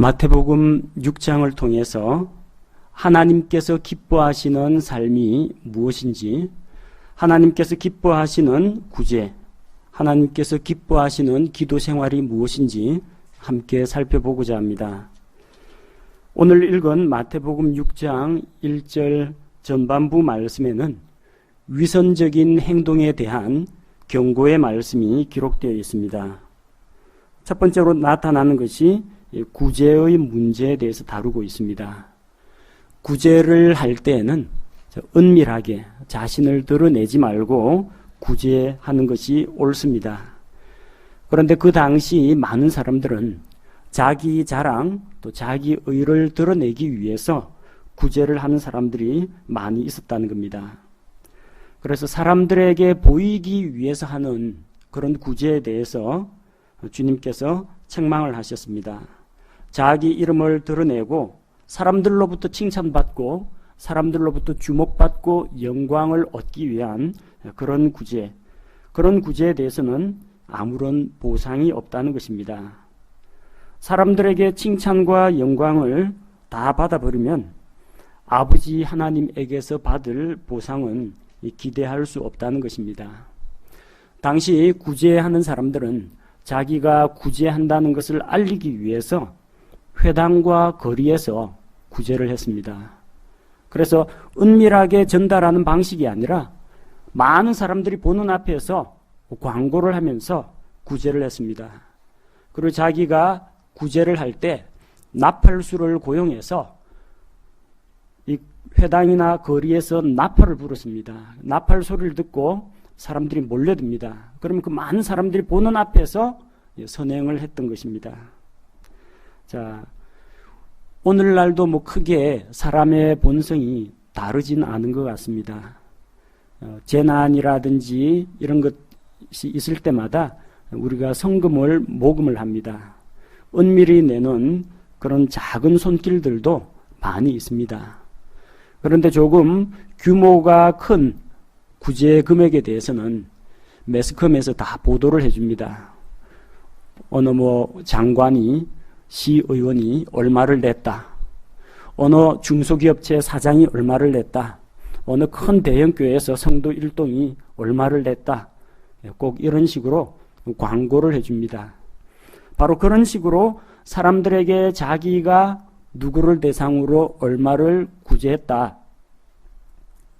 마태복음 6장을 통해서 하나님께서 기뻐하시는 삶이 무엇인지, 하나님께서 기뻐하시는 구제, 하나님께서 기뻐하시는 기도 생활이 무엇인지 함께 살펴보고자 합니다. 오늘 읽은 마태복음 6장 1절 전반부 말씀에는 위선적인 행동에 대한 경고의 말씀이 기록되어 있습니다. 첫 번째로 나타나는 것이 구제의 문제에 대해서 다루고 있습니다. 구제를 할 때에는 은밀하게 자신을 드러내지 말고 구제하는 것이 옳습니다. 그런데 그 당시 많은 사람들은 자기 자랑 또 자기 의를 드러내기 위해서 구제를 하는 사람들이 많이 있었다는 겁니다. 그래서 사람들에게 보이기 위해서 하는 그런 구제에 대해서 주님께서 책망을 하셨습니다. 자기 이름을 드러내고 사람들로부터 칭찬받고 사람들로부터 주목받고 영광을 얻기 위한 그런 구제, 그런 구제에 대해서는 아무런 보상이 없다는 것입니다. 사람들에게 칭찬과 영광을 다 받아버리면 아버지 하나님에게서 받을 보상은 기대할 수 없다는 것입니다. 당시 구제하는 사람들은 자기가 구제한다는 것을 알리기 위해서 회당과 거리에서 구제를 했습니다. 그래서 은밀하게 전달하는 방식이 아니라 많은 사람들이 보는 앞에서 광고를 하면서 구제를 했습니다. 그리고 자기가 구제를 할 때 나팔수를 고용해서 이 회당이나 거리에서 나팔을 불었습니다. 나팔 소리를 듣고 사람들이 몰려듭니다. 그러면 그 많은 사람들이 보는 앞에서 선행을 했던 것입니다. 자, 오늘날도 크게 사람의 본성이 다르진 않은 것 같습니다. 재난이라든지 이런 것이 있을 때마다 우리가 성금을 모금을 합니다. 은밀히 내는 그런 작은 손길들도 많이 있습니다. 그런데 조금 규모가 큰 구제 금액에 대해서는 매스컴에서 다 보도를 해줍니다. 어느 장관이 시의원이 얼마를 냈다. 어느 중소기업체 사장이 얼마를 냈다. 어느 큰 대형교회에서 성도 일동이 얼마를 냈다. 꼭 이런 식으로 광고를 해줍니다. 바로 그런 식으로 사람들에게 자기가 누구를 대상으로 얼마를 구제했다.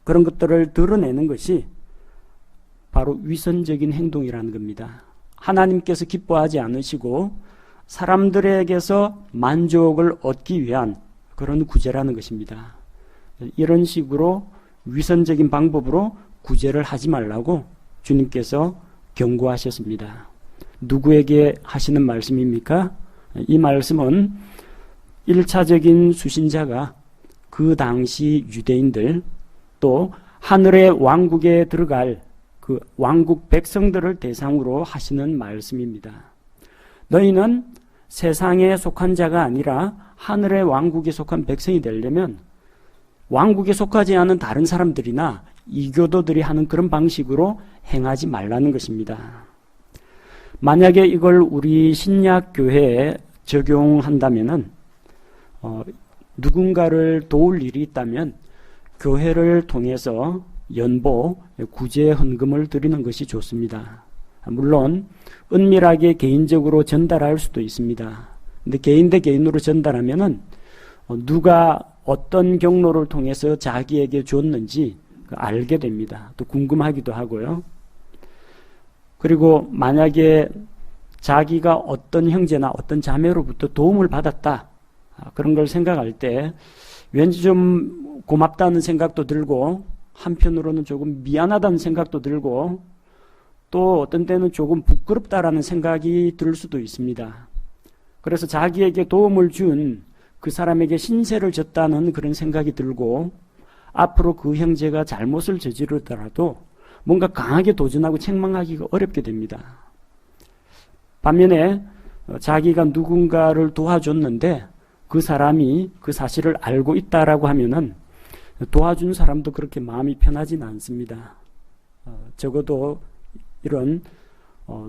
그런 것들을 드러내는 것이 바로 위선적인 행동이라는 겁니다. 하나님께서 기뻐하지 않으시고 사람들에게서 만족을 얻기 위한 그런 구제라는 것입니다. 이런 식으로 위선적인 방법으로 구제를 하지 말라고 주님께서 경고하셨습니다. 누구에게 하시는 말씀입니까? 이 말씀은 1차적인 수신자가 그 당시 유대인들 또 하늘의 왕국에 들어갈 그 왕국 백성들을 대상으로 하시는 말씀입니다. 너희는 세상에 속한 자가 아니라 하늘의 왕국에 속한 백성이 되려면 왕국에 속하지 않은 다른 사람들이나 이교도들이 하는 그런 방식으로 행하지 말라는 것입니다. 만약에 이걸 우리 신약교회에 적용한다면은 누군가를 도울 일이 있다면 교회를 통해서 연보, 구제 헌금을 드리는 것이 좋습니다. 물론 은밀하게 개인적으로 전달할 수도 있습니다. 근데 개인 대 개인으로 전달하면은 누가 어떤 경로를 통해서 자기에게 줬는지 알게 됩니다. 또 궁금하기도 하고요. 그리고 만약에 자기가 어떤 형제나 어떤 자매로부터 도움을 받았다. 그런 걸 생각할 때 왠지 좀 고맙다는 생각도 들고 한편으로는 조금 미안하다는 생각도 들고 또 어떤 때는 조금 부끄럽다라는 생각이 들 수도 있습니다. 그래서 자기에게 도움을 준 그 사람에게 신세를 졌다는 그런 생각이 들고 앞으로 그 형제가 잘못을 저지르더라도 뭔가 강하게 도전하고 책망하기가 어렵게 됩니다. 반면에 자기가 누군가를 도와줬는데 그 사람이 그 사실을 알고 있다라고 하면은 도와준 사람도 그렇게 마음이 편하지는 않습니다. 적어도 이런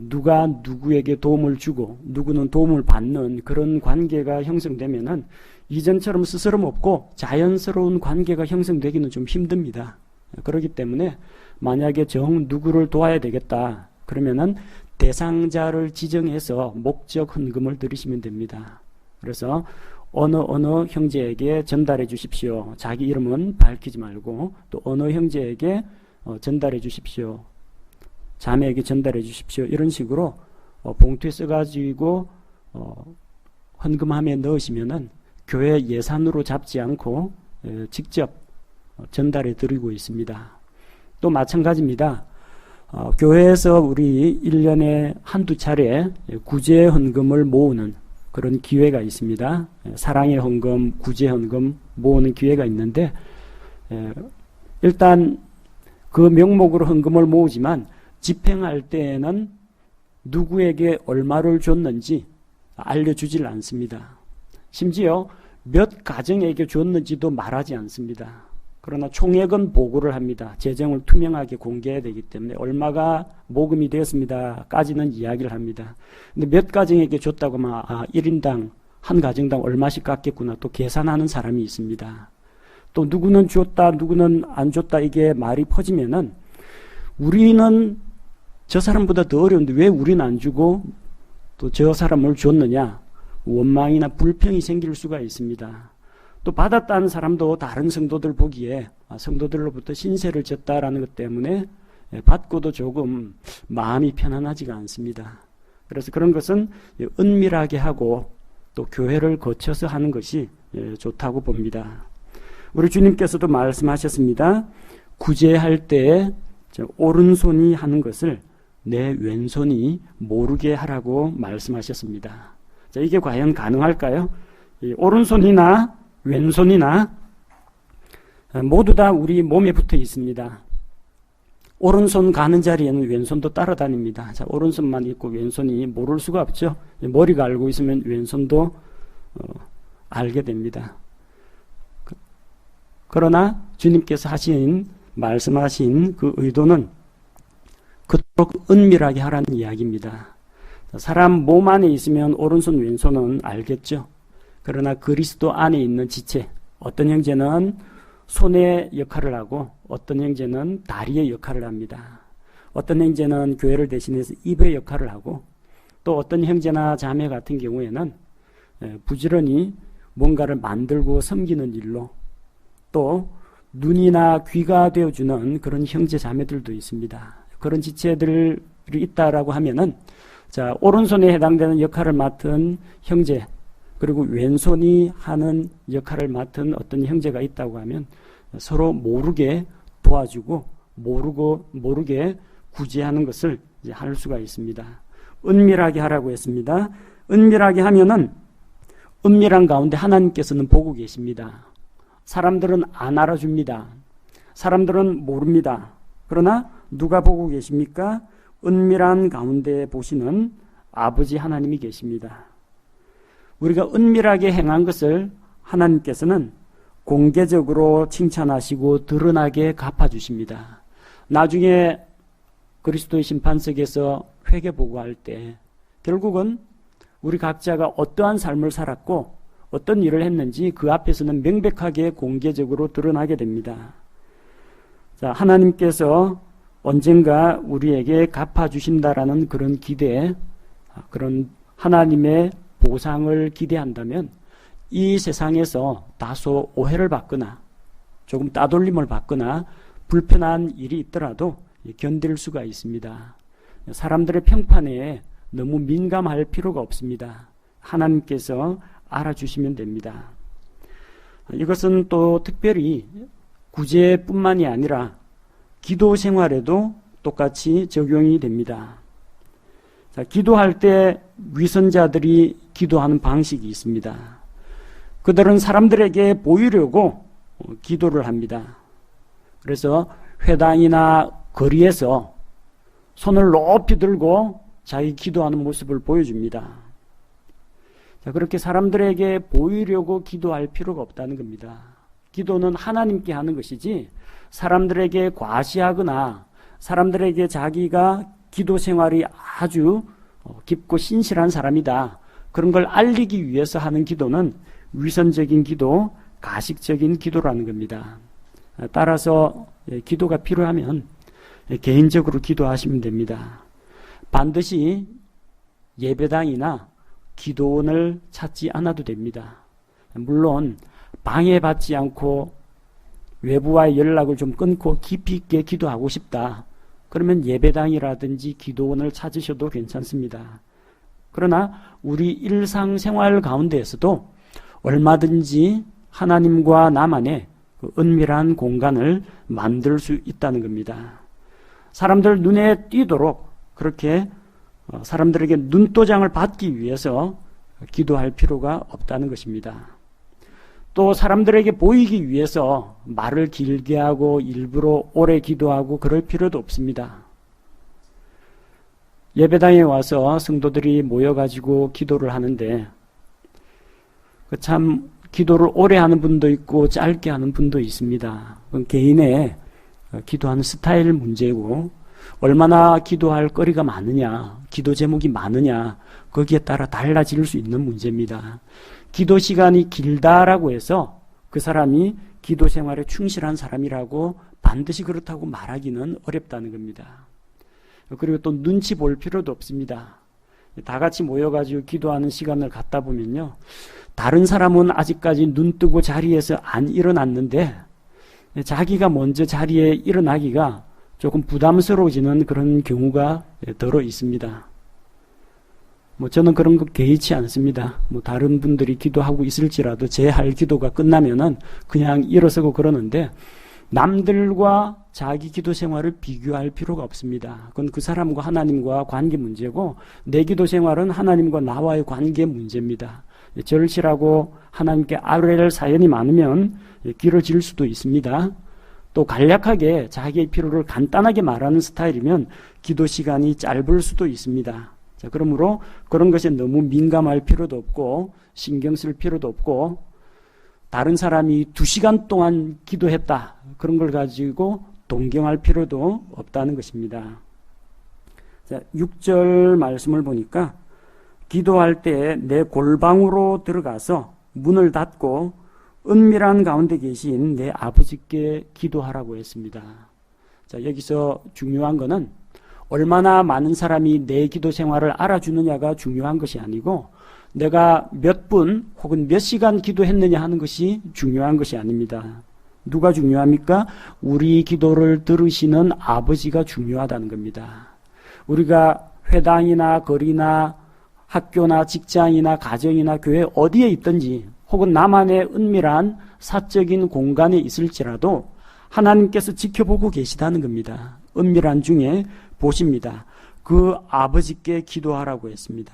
누가 누구에게 도움을 주고 누구는 도움을 받는 그런 관계가 형성되면은 이전처럼 스스럼 없고 자연스러운 관계가 형성되기는 좀 힘듭니다. 그렇기 때문에 만약에 정 누구를 도와야 되겠다 그러면은 대상자를 지정해서 목적 헌금을 드리시면 됩니다. 그래서 어느 형제에게 전달해 주십시오. 자기 이름은 밝히지 말고 또 어느 형제에게 전달해 주십시오. 자매에게 전달해 주십시오. 이런 식으로 봉투에 써가지고 헌금함에 넣으시면은 교회 예산으로 잡지 않고 직접 전달해 드리고 있습니다. 또 마찬가지입니다. 교회에서 우리 1년에 한두 차례 구제 헌금을 모으는 그런 기회가 있습니다. 사랑의 헌금, 구제 헌금 모으는 기회가 있는데 일단 그 명목으로 헌금을 모으지만 집행할 때에는 누구에게 얼마를 줬는지 알려주질 않습니다. 심지어 몇 가정에게 줬는지도 말하지 않습니다. 그러나 총액은 보고를 합니다. 재정을 투명하게 공개해야 되기 때문에 얼마가 모금이 되었습니다까지는 이야기를 합니다. 근데 몇 가정에게 줬다고 하면 1인당 한 가정당 얼마씩 깎겠구나 또 계산하는 사람이 있습니다. 또 누구는 줬다 누구는 안 줬다 이게 말이 퍼지면은 우리는 저 사람보다 더 어려운데 왜 우리는 안 주고 또 저 사람을 줬느냐 원망이나 불평이 생길 수가 있습니다. 또 받았다는 사람도 다른 성도들 보기에 성도들로부터 신세를 졌다라는 것 때문에 받고도 조금 마음이 편안하지가 않습니다. 그래서 그런 것은 은밀하게 하고 또 교회를 거쳐서 하는 것이 좋다고 봅니다. 우리 주님께서도 말씀하셨습니다. 구제할 때 오른손이 하는 것을 내 왼손이 모르게 하라고 말씀하셨습니다. 자, 이게 과연 가능할까요? 오른손이나 왼손이나 모두 다 우리 몸에 붙어 있습니다. 오른손 가는 자리에는 왼손도 따라다닙니다. 자, 오른손만 있고 왼손이 모를 수가 없죠. 머리가 알고 있으면 왼손도 알게 됩니다. 그러나 주님께서 말씀하신 그 의도는 그토록 은밀하게 하라는 이야기입니다. 사람 몸 안에 있으면 오른손 왼손은 알겠죠. 그러나 그리스도 안에 있는 지체, 어떤 형제는 손의 역할을 하고 어떤 형제는 다리의 역할을 합니다. 어떤 형제는 교회를 대신해서 입의 역할을 하고 또 어떤 형제나 자매 같은 경우에는 부지런히 뭔가를 만들고 섬기는 일로 또 눈이나 귀가 되어주는 그런 형제 자매들도 있습니다. 그런 지체들이 있다라고 하면은 자, 오른손에 해당되는 역할을 맡은 형제 그리고 왼손이 하는 역할을 맡은 어떤 형제가 있다고 하면 서로 모르게 도와주고 모르게 구제하는 것을 이제 할 수가 있습니다. 은밀하게 하라고 했습니다. 은밀하게 하면은 은밀한 가운데 하나님께서는 보고 계십니다. 사람들은 안 알아줍니다. 사람들은 모릅니다. 그러나 누가 보고 계십니까? 은밀한 가운데 보시는 아버지 하나님이 계십니다. 우리가 은밀하게 행한 것을 하나님께서는 공개적으로 칭찬하시고 드러나게 갚아주십니다. 나중에 그리스도의 심판석에서 회개보고할 때 결국은 우리 각자가 어떠한 삶을 살았고 어떤 일을 했는지 그 앞에서는 명백하게 공개적으로 드러나게 됩니다. 자, 하나님께서 언젠가 우리에게 갚아주신다라는 그런 기대, 그런 하나님의 보상을 기대한다면 이 세상에서 다소 오해를 받거나 조금 따돌림을 받거나 불편한 일이 있더라도 견딜 수가 있습니다. 사람들의 평판에 너무 민감할 필요가 없습니다. 하나님께서 알아주시면 됩니다. 이것은 또 특별히 구제뿐만이 아니라 기도 생활에도 똑같이 적용이 됩니다. 자, 기도할 때 위선자들이 기도하는 방식이 있습니다. 그들은 사람들에게 보이려고 기도를 합니다. 그래서 회당이나 거리에서 손을 높이 들고 자기 기도하는 모습을 보여줍니다. 자, 그렇게 사람들에게 보이려고 기도할 필요가 없다는 겁니다. 기도는 하나님께 하는 것이지 사람들에게 과시하거나 사람들에게 자기가 기도 생활이 아주 깊고 신실한 사람이다. 그런 걸 알리기 위해서 하는 기도는 위선적인 기도, 가식적인 기도라는 겁니다. 따라서 기도가 필요하면 개인적으로 기도하시면 됩니다. 반드시 예배당이나 기도원을 찾지 않아도 됩니다. 물론 방해받지 않고 외부와의 연락을 좀 끊고 깊이 있게 기도하고 싶다. 그러면 예배당이라든지 기도원을 찾으셔도 괜찮습니다. 그러나 우리 일상생활 가운데에서도 얼마든지 하나님과 나만의 그 은밀한 공간을 만들 수 있다는 겁니다. 사람들 눈에 띄도록 그렇게 사람들에게 눈도장을 받기 위해서 기도할 필요가 없다는 것입니다. 또 사람들에게 보이기 위해서 말을 길게 하고 일부러 오래 기도하고 그럴 필요도 없습니다. 예배당에 와서 성도들이 모여가지고 기도를 하는데 참 기도를 오래 하는 분도 있고 짧게 하는 분도 있습니다. 그건 개인의 기도하는 스타일 문제고 얼마나 기도할 거리가 많으냐, 기도 제목이 많으냐 거기에 따라 달라질 수 있는 문제입니다. 기도 시간이 길다라고 해서 그 사람이 기도 생활에 충실한 사람이라고 반드시 그렇다고 말하기는 어렵다는 겁니다. 그리고 또 눈치 볼 필요도 없습니다. 다 같이 모여가지고 기도하는 시간을 갖다 보면요, 다른 사람은 아직까지 눈 뜨고 자리에서 안 일어났는데 자기가 먼저 자리에 일어나기가 조금 부담스러워지는 그런 경우가 더러 있습니다. 저는 그런 거 개의치 않습니다. 다른 분들이 기도하고 있을지라도 제 할 기도가 끝나면은 그냥 일어서고 그러는데 남들과 자기 기도 생활을 비교할 필요가 없습니다. 그건 그 사람과 하나님과 관계 문제고 내 기도 생활은 하나님과 나와의 관계 문제입니다. 절실하고 하나님께 아뢰할 사연이 많으면 길어질 수도 있습니다. 또 간략하게 자기의 필요를 간단하게 말하는 스타일이면 기도 시간이 짧을 수도 있습니다. 자, 그러므로 그런 것에 너무 민감할 필요도 없고 신경 쓸 필요도 없고 다른 사람이 2시간 동안 기도했다. 그런 걸 가지고 동경할 필요도 없다는 것입니다. 자, 6절 말씀을 보니까 기도할 때 내 골방으로 들어가서 문을 닫고 은밀한 가운데 계신 내 아버지께 기도하라고 했습니다. 자, 여기서 중요한 거는 얼마나 많은 사람이 내 기도 생활을 알아주느냐가 중요한 것이 아니고 내가 몇 분 혹은 몇 시간 기도했느냐 하는 것이 중요한 것이 아닙니다. 누가 중요합니까? 우리 기도를 들으시는 아버지가 중요하다는 겁니다. 우리가 회당이나 거리나 학교나 직장이나 가정이나 교회 어디에 있든지 혹은 나만의 은밀한 사적인 공간에 있을지라도 하나님께서 지켜보고 계시다는 겁니다. 은밀한 중에 보십니다. 그 아버지께 기도하라고 했습니다.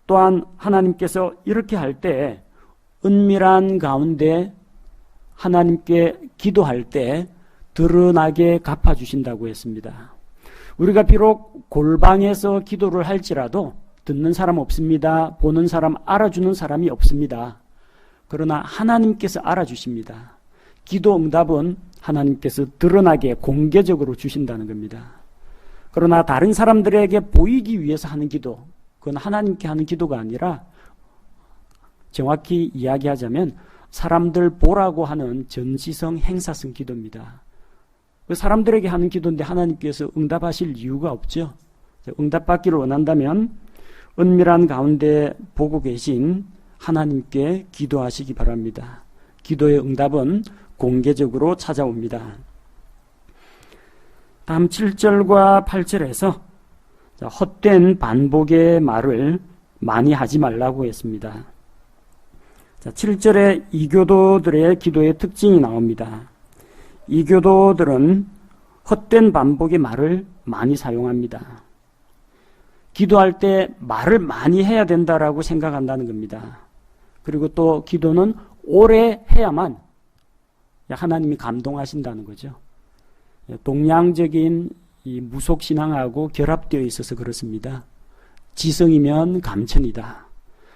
또한 하나님께서 이렇게 할 때 은밀한 가운데 하나님께 기도할 때 드러나게 갚아주신다고 했습니다. 우리가 비록 골방에서 기도를 할지라도 듣는 사람 없습니다. 보는 사람, 알아주는 사람이 없습니다. 그러나 하나님께서 알아주십니다. 기도 응답은 하나님께서 드러나게 공개적으로 주신다는 겁니다. 그러나 다른 사람들에게 보이기 위해서 하는 기도, 그건 하나님께 하는 기도가 아니라 정확히 이야기하자면 사람들 보라고 하는 전시성 행사성 기도입니다. 사람들에게 하는 기도인데 하나님께서 응답하실 이유가 없죠. 응답받기를 원한다면 은밀한 가운데 보고 계신 하나님께 기도하시기 바랍니다. 기도의 응답은 공개적으로 찾아옵니다. 다음 7절과 8절에서 헛된 반복의 말을 많이 하지 말라고 했습니다. 7절에 이교도들의 기도의 특징이 나옵니다. 이교도들은 헛된 반복의 말을 많이 사용합니다. 기도할 때 말을 많이 해야 된다라고 생각한다는 겁니다. 그리고 또 기도는 오래 해야만 하나님이 감동하신다는 거죠. 동양적인 이 무속신앙하고 결합되어 있어서 그렇습니다. 지성이면 감천이다.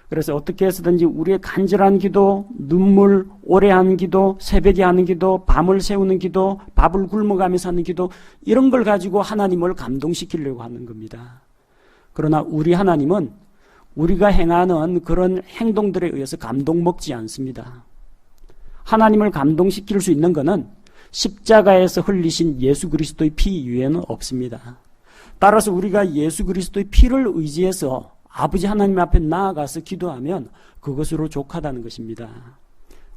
그래서 어떻게 해서든지 우리의 간절한 기도, 눈물, 오래 하는 기도, 새벽에 하는 기도, 밤을 새우는 기도, 밥을 굶어가면서 하는 기도, 이런 걸 가지고 하나님을 감동시키려고 하는 겁니다. 그러나 우리 하나님은 우리가 행하는 그런 행동들에 의해서 감동 먹지 않습니다. 하나님을 감동시킬 수 있는 것은 십자가에서 흘리신 예수 그리스도의 피 이외에는 없습니다. 따라서 우리가 예수 그리스도의 피를 의지해서 아버지 하나님 앞에 나아가서 기도하면 그것으로 족하다는 것입니다.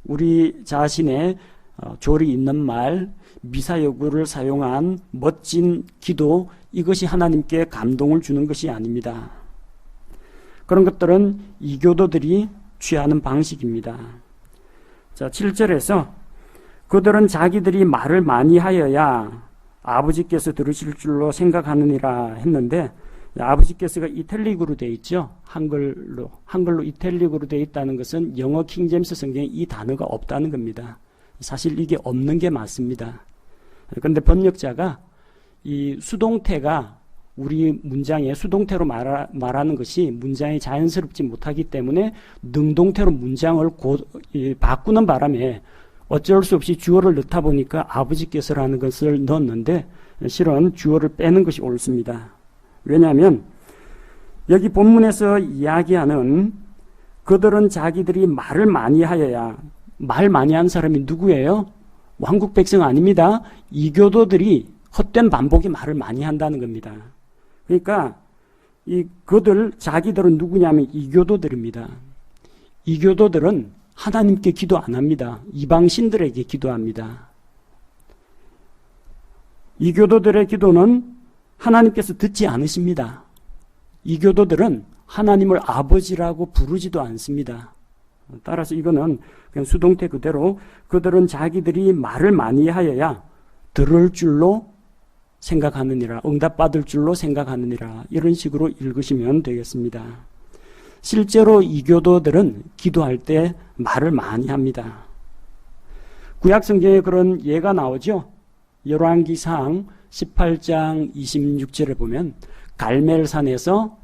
우리 자신의 조리 있는 말, 미사여구를 사용한 멋진 기도, 이것이 하나님께 감동을 주는 것이 아닙니다. 그런 것들은 이교도들이 취하는 방식입니다. 자, 7절에서 그들은 자기들이 말을 많이 하여야 아버지께서 들으실 줄로 생각하느니라 했는데, 아버지께서가 이탈릭으로 되어 있죠. 한글로 이탈릭으로 되어 있다는 것은 영어 킹제임스 성경에 이 단어가 없다는 겁니다. 사실 이게 없는 게 맞습니다. 그런데 번역자가 이 수동태가 우리 문장에 수동태로 말하는 것이 문장이 자연스럽지 못하기 때문에 능동태로 문장을 바꾸는 바람에 어쩔 수 없이 주어를 넣다 보니까 아버지께서라는 것을 넣었는데 실은 주어를 빼는 것이 옳습니다. 왜냐하면 여기 본문에서 이야기하는 그들은 자기들이 말을 많이 하여야, 말 많이 한 사람이 누구예요? 왕국 백성 아닙니다. 이교도들이 헛된 반복의 말을 많이 한다는 겁니다. 그러니까 자기들은 누구냐면 이교도들입니다. 이교도들은 하나님께 기도 안 합니다. 이방신들에게 기도합니다. 이교도들의 기도는 하나님께서 듣지 않으십니다. 이교도들은 하나님을 아버지라고 부르지도 않습니다. 따라서 이거는 그냥 수동태 그대로 그들은 자기들이 말을 많이 하여야 들을 줄로 생각하느니라, 응답받을 줄로 생각하느니라, 이런 식으로 읽으시면 되겠습니다. 실제로 이교도들은 기도할 때 말을 많이 합니다. 구약 성경에 그런 예가 나오죠. 열왕기상 18장 26절에 보면 갈멜산에서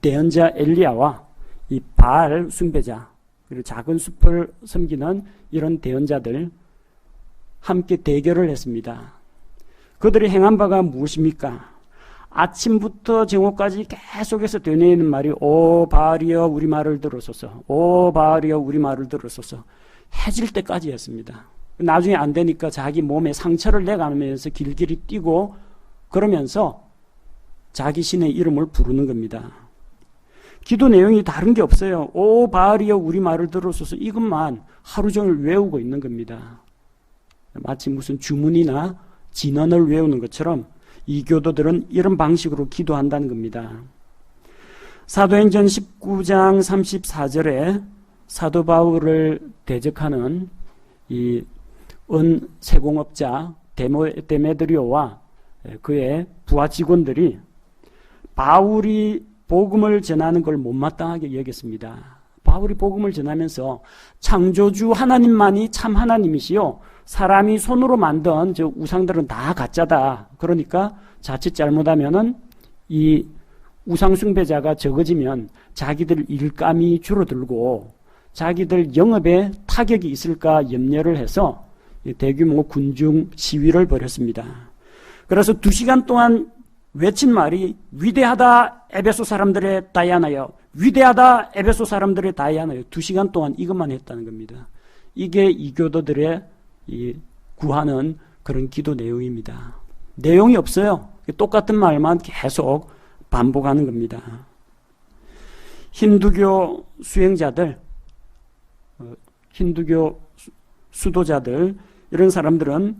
대언자 엘리야와 이 바알 숭배자, 그리고 작은 숲을 섬기는 이런 대언자들 함께 대결을 했습니다. 그들이 행한 바가 무엇입니까? 아침부터 정오까지 계속해서 되뇌이는 말이 오 바알이여 우리 말을 들으소서, 오 바알이여 우리 말을 들으소서, 해질 때까지 했습니다. 나중에 안 되니까 자기 몸에 상처를 내가면서 길길이 뛰고 그러면서 자기 신의 이름을 부르는 겁니다. 기도 내용이 다른 게 없어요. 오 바알이여 우리 말을 들으소서, 이것만 하루 종일 외우고 있는 겁니다. 마치 무슨 주문이나 진언을 외우는 것처럼 이 교도들은 이런 방식으로 기도한다는 겁니다. 사도행전 19장 34절에 사도 바울을 대적하는 이 세공업자 데메드리오와 그의 부하 직원들이 바울이 복음을 전하는 걸 못마땅하게 여겼습니다. 바울이 복음을 전하면서 창조주 하나님만이 참 하나님이시요 사람이 손으로 만든 저 우상들은 다 가짜다. 그러니까 자칫 잘못하면은 이 우상 숭배자가 적어지면 자기들 일감이 줄어들고 자기들 영업에 타격이 있을까 염려를 해서 대규모 군중 시위를 벌였습니다. 그래서 2시간 동안 외친 말이 위대하다 에베소 사람들의 다이아나여, 위대하다 에베소 사람들의 다이아나여, 2시간 동안 이것만 했다는 겁니다. 이게 이교도들의 구하는 그런 기도 내용입니다. 내용이 없어요. 똑같은 말만 계속 반복하는 겁니다. 힌두교 수행자들, 힌두교 수도자들, 이런 사람들은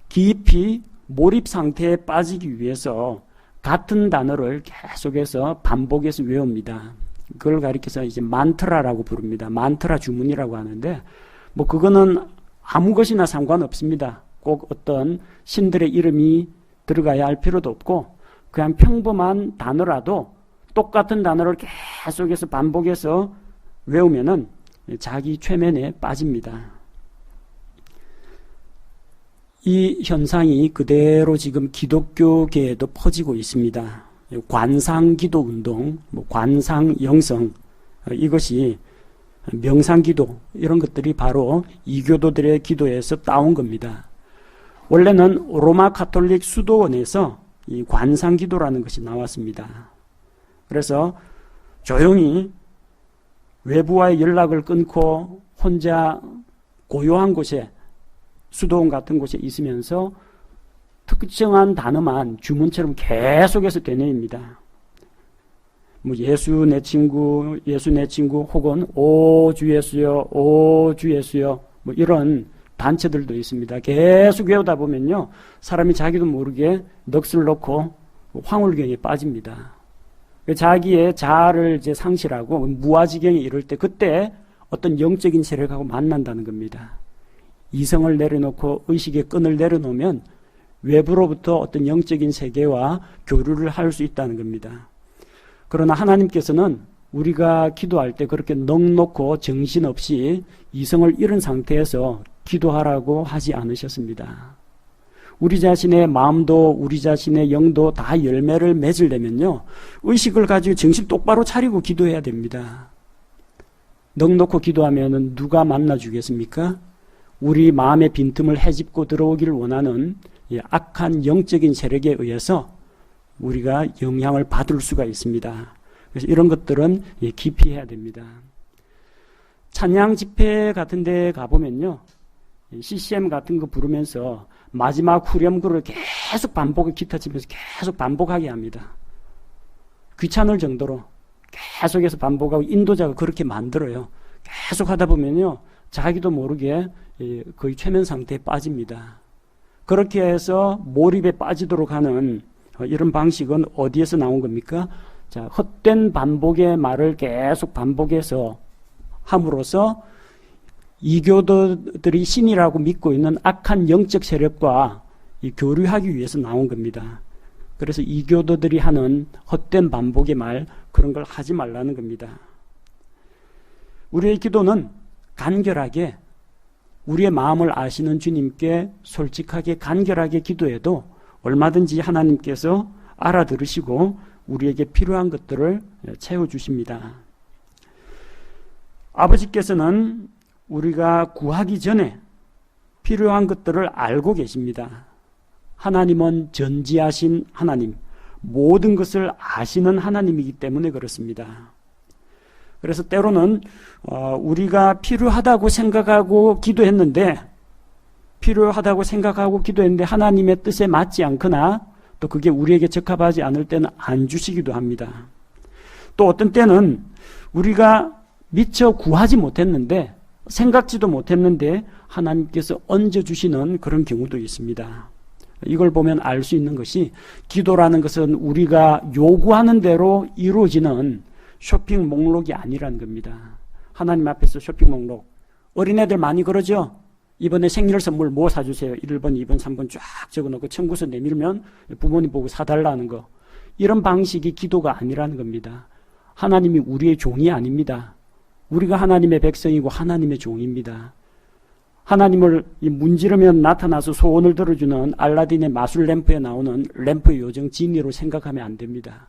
깊이 몰입 상태에 빠지기 위해서 같은 단어를 계속해서 반복해서 외웁니다. 그걸 가리켜서 이제 만트라라고 부릅니다. 만트라 주문이라고 하는데, 뭐 그거는 아무 것이나 상관없습니다. 꼭 어떤 신들의 이름이 들어가야 할 필요도 없고 그냥 평범한 단어라도 똑같은 단어를 계속해서 반복해서 외우면은 자기 최면에 빠집니다. 이 현상이 그대로 지금 기독교계에도 퍼지고 있습니다. 관상기도 운동, 관상 영성, 이것이 명상기도 이런 것들이 바로 이교도들의 기도에서 따온 겁니다. 원래는 로마 가톨릭 수도원에서 이 관상기도라는 것이 나왔습니다. 그래서 조용히 외부와의 연락을 끊고 혼자 고요한 곳에, 수도원 같은 곳에 있으면서 특정한 단어만 주문처럼 계속해서 되뇌입니다. 뭐 예수 내 친구, 예수 내 친구, 혹은 오 주 예수여, 오 주 예수여, 뭐 이런 단체들도 있습니다. 계속 외우다 보면요, 사람이 자기도 모르게 넋을 놓고 황홀경에 빠집니다. 자기의 자아를 이제 상실하고 무아지경에 이를 때, 그때 어떤 영적인 세력하고 만난다는 겁니다. 이성을 내려놓고 의식의 끈을 내려놓으면 외부로부터 어떤 영적인 세계와 교류를 할 수 있다는 겁니다. 그러나 하나님께서는 우리가 기도할 때 그렇게 넋놓고 정신없이 이성을 잃은 상태에서 기도하라고 하지 않으셨습니다. 우리 자신의 마음도 우리 자신의 영도 다 열매를 맺으려면요, 의식을 가지고 정신 똑바로 차리고 기도해야 됩니다. 넋놓고 기도하면 누가 만나주겠습니까? 우리 마음의 빈틈을 헤집고 들어오기를 원하는 악한 영적인 세력에 의해서 우리가 영향을 받을 수가 있습니다. 그래서 이런 것들은 깊이 해야 됩니다. 찬양 집회 같은 데 가보면요, CCM 같은 거 부르면서 마지막 후렴구를 계속 반복을 기타 치면서 계속 반복하게 합니다. 귀찮을 정도로 계속해서 반복하고 인도자가 그렇게 만들어요. 계속 하다 보면요, 자기도 모르게 거의 최면 상태에 빠집니다. 그렇게 해서 몰입에 빠지도록 하는 이런 방식은 어디에서 나온 겁니까? 자, 헛된 반복의 말을 계속 반복해서 함으로써 이교도들이 신이라고 믿고 있는 악한 영적 세력과 교류하기 위해서 나온 겁니다. 그래서 이교도들이 하는 헛된 반복의 말, 그런 걸 하지 말라는 겁니다. 우리의 기도는 간결하게 우리의 마음을 아시는 주님께 솔직하게 간결하게 기도해도 얼마든지 하나님께서 알아들으시고 우리에게 필요한 것들을 채워주십니다. 아버지께서는 우리가 구하기 전에 필요한 것들을 알고 계십니다. 하나님은 전지하신 하나님, 모든 것을 아시는 하나님이기 때문에 그렇습니다. 그래서 때로는 우리가 필요하다고 생각하고 기도했는데 하나님의 뜻에 맞지 않거나 또 그게 우리에게 적합하지 않을 때는 안 주시기도 합니다. 또 어떤 때는 우리가 미처 구하지 못했는데, 생각지도 못했는데 하나님께서 얹어주시는 그런 경우도 있습니다. 이걸 보면 알 수 있는 것이, 기도라는 것은 우리가 요구하는 대로 이루어지는 쇼핑 목록이 아니라는 겁니다. 하나님 앞에서 쇼핑 목록, 어린애들 많이 그러죠? 이번에 생일 선물 뭐 사주세요? 1번, 2번, 3번 쫙 적어놓고 청구서 내밀면 부모님 보고 사달라는 거. 이런 방식이 기도가 아니라는 겁니다. 하나님이 우리의 종이 아닙니다. 우리가 하나님의 백성이고 하나님의 종입니다. 하나님을 문지르면 나타나서 소원을 들어주는 알라딘의 마술 램프에 나오는 램프의 요정 지니로 생각하면 안 됩니다.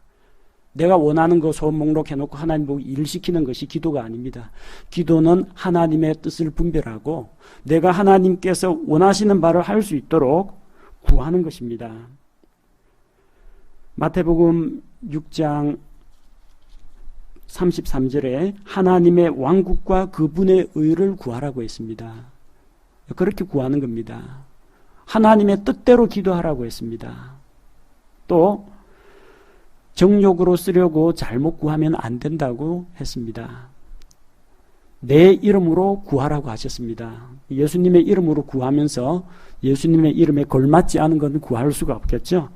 내가 원하는 거 소원 목록 해놓고 하나님 보고 일시키는 것이 기도가 아닙니다. 기도는 하나님의 뜻을 분별하고 내가 하나님께서 원하시는 바를 할 수 있도록 구하는 것입니다. 마태복음 6장 33절에 하나님의 왕국과 그분의 의를 구하라고 했습니다. 그렇게 구하는 겁니다. 하나님의 뜻대로 기도하라고 했습니다. 또 정욕으로 쓰려고 잘못 구하면 안 된다고 했습니다. 내 이름으로 구하라고 하셨습니다. 예수님의 이름으로 구하면서 예수님의 이름에 걸맞지 않은 건 구할 수가 없겠죠.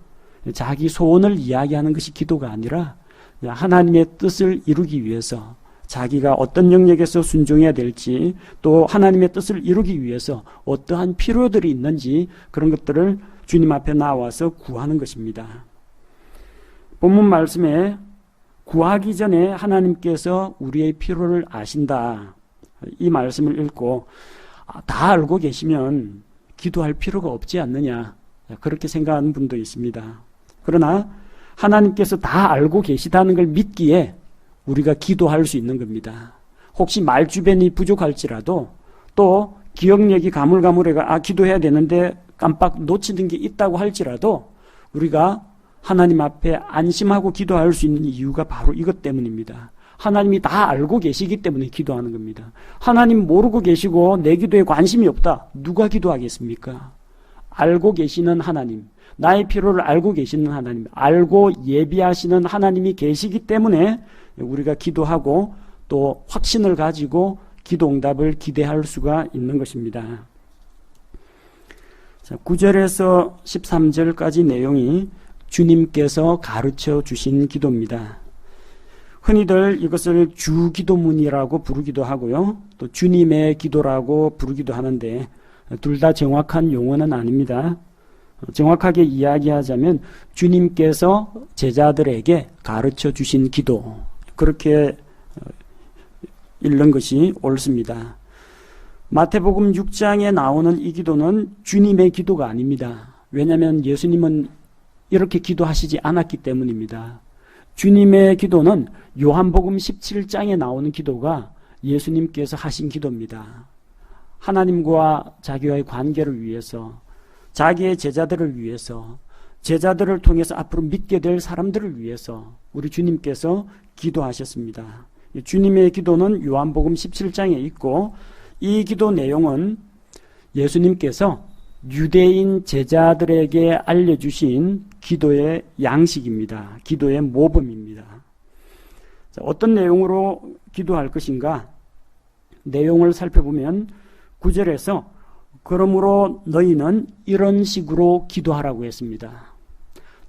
자기 소원을 이야기하는 것이 기도가 아니라 하나님의 뜻을 이루기 위해서 자기가 어떤 영역에서 순종해야 될지, 또 하나님의 뜻을 이루기 위해서 어떠한 필요들이 있는지 그런 것들을 주님 앞에 나와서 구하는 것입니다. 본문 말씀에 구하기 전에 하나님께서 우리의 필요를 아신다, 이 말씀을 읽고 다 알고 계시면 기도할 필요가 없지 않느냐, 그렇게 생각하는 분도 있습니다. 그러나 하나님께서 다 알고 계시다는 걸 믿기에 우리가 기도할 수 있는 겁니다. 혹시 말 주변이 부족할지라도 또 기억력이 가물가물해가 기도해야 되는데 깜빡 놓치는 게 있다고 할지라도 우리가 하나님 앞에 안심하고 기도할 수 있는 이유가 바로 이것 때문입니다. 하나님이 다 알고 계시기 때문에 기도하는 겁니다. 하나님 모르고 계시고 내 기도에 관심이 없다. 누가 기도하겠습니까? 알고 계시는 하나님, 나의 필요를 알고 계시는 하나님, 알고 예비하시는 하나님이 계시기 때문에 우리가 기도하고 또 확신을 가지고 기도 응답을 기대할 수가 있는 것입니다. 자, 9절에서 13절까지 내용이 주님께서 가르쳐 주신 기도입니다. 흔히들 이것을 주기도문이라고 부르기도 하고요. 또 주님의 기도라고 부르기도 하는데 둘 다 정확한 용어는 아닙니다. 정확하게 이야기하자면 주님께서 제자들에게 가르쳐 주신 기도, 그렇게 읽는 것이 옳습니다. 마태복음 6장에 나오는 이 기도는 주님의 기도가 아닙니다. 왜냐하면 예수님은 이렇게 기도하시지 않았기 때문입니다. 주님의 기도는 요한복음 17장에 나오는 기도가 예수님께서 하신 기도입니다. 하나님과 자기와의 관계를 위해서, 자기의 제자들을 위해서, 제자들을 통해서 앞으로 믿게 될 사람들을 위해서 우리 주님께서 기도하셨습니다. 주님의 기도는 요한복음 17장에 있고 이 기도 내용은 예수님께서 유대인 제자들에게 알려주신 기도의 양식입니다. 기도의 모범입니다. 자, 어떤 내용으로 기도할 것인가? 내용을 살펴보면 9절에서 그러므로 너희는 이런 식으로 기도하라고 했습니다.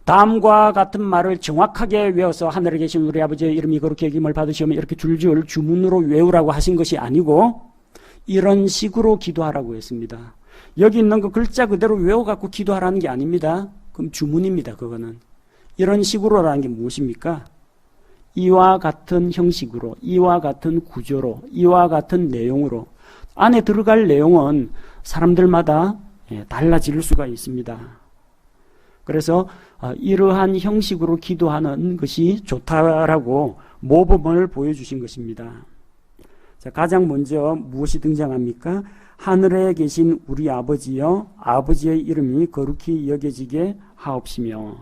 다음과 같은 말을 정확하게 외워서 하늘에 계신 우리 아버지의 이름이 거룩히 여김을 받으시오며 이렇게 줄줄 주문으로 외우라고 하신 것이 아니고 이런 식으로 기도하라고 했습니다. 여기 있는 그 글자 그대로 외워갖고 기도하라는 게 아닙니다. 그럼 주문입니다. 그거는. 이런 식으로라는 게 무엇입니까? 이와 같은 형식으로, 이와 같은 구조로, 이와 같은 내용으로. 안에 들어갈 내용은 사람들마다 달라질 수가 있습니다. 그래서 이러한 형식으로 기도하는 것이 좋다라고 모범을 보여주신 것입니다. 자, 가장 먼저 무엇이 등장합니까? 하늘에 계신 우리 아버지여, 아버지의 이름이 거룩히 여겨지게 하옵시며.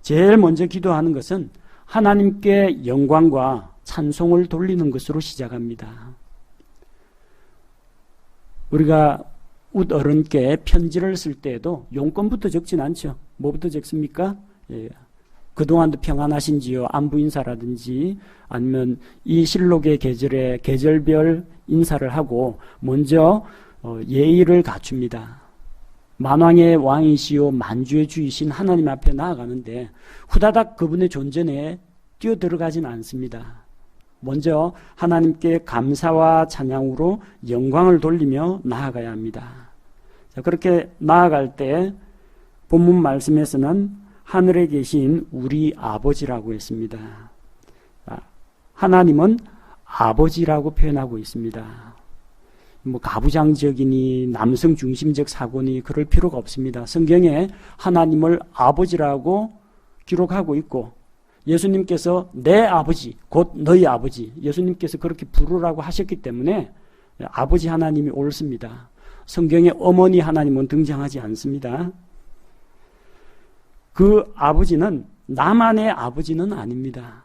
제일 먼저 기도하는 것은 하나님께 영광과 찬송을 돌리는 것으로 시작합니다. 우리가 웃 어른께 편지를 쓸 때에도 용건부터 적진 않죠. 뭐부터 적습니까? 그동안도 평안하신지요? 안부 인사라든지 아니면 이 실록의 계절에 계절별 인사를 하고 먼저 예의를 갖춥니다. 만왕의 왕이시요 만주의 주이신 하나님 앞에 나아가는데 후다닥 그분의 존전에 뛰어들어가지는 않습니다. 먼저 하나님께 감사와 찬양으로 영광을 돌리며 나아가야 합니다. 자, 그렇게 나아갈 때 본문 말씀에서는 하늘에 계신 우리 아버지라고 했습니다. 하나님은 아버지라고 표현하고 있습니다. 뭐 가부장적이니 남성 중심적 사고니 그럴 필요가 없습니다. 성경에 하나님을 아버지라고 기록하고 있고 예수님께서 내 아버지 곧 너희 아버지, 예수님께서 그렇게 부르라고 하셨기 때문에 아버지 하나님이 옳습니다. 성경에 어머니 하나님은 등장하지 않습니다. 그 아버지는 나만의 아버지는 아닙니다.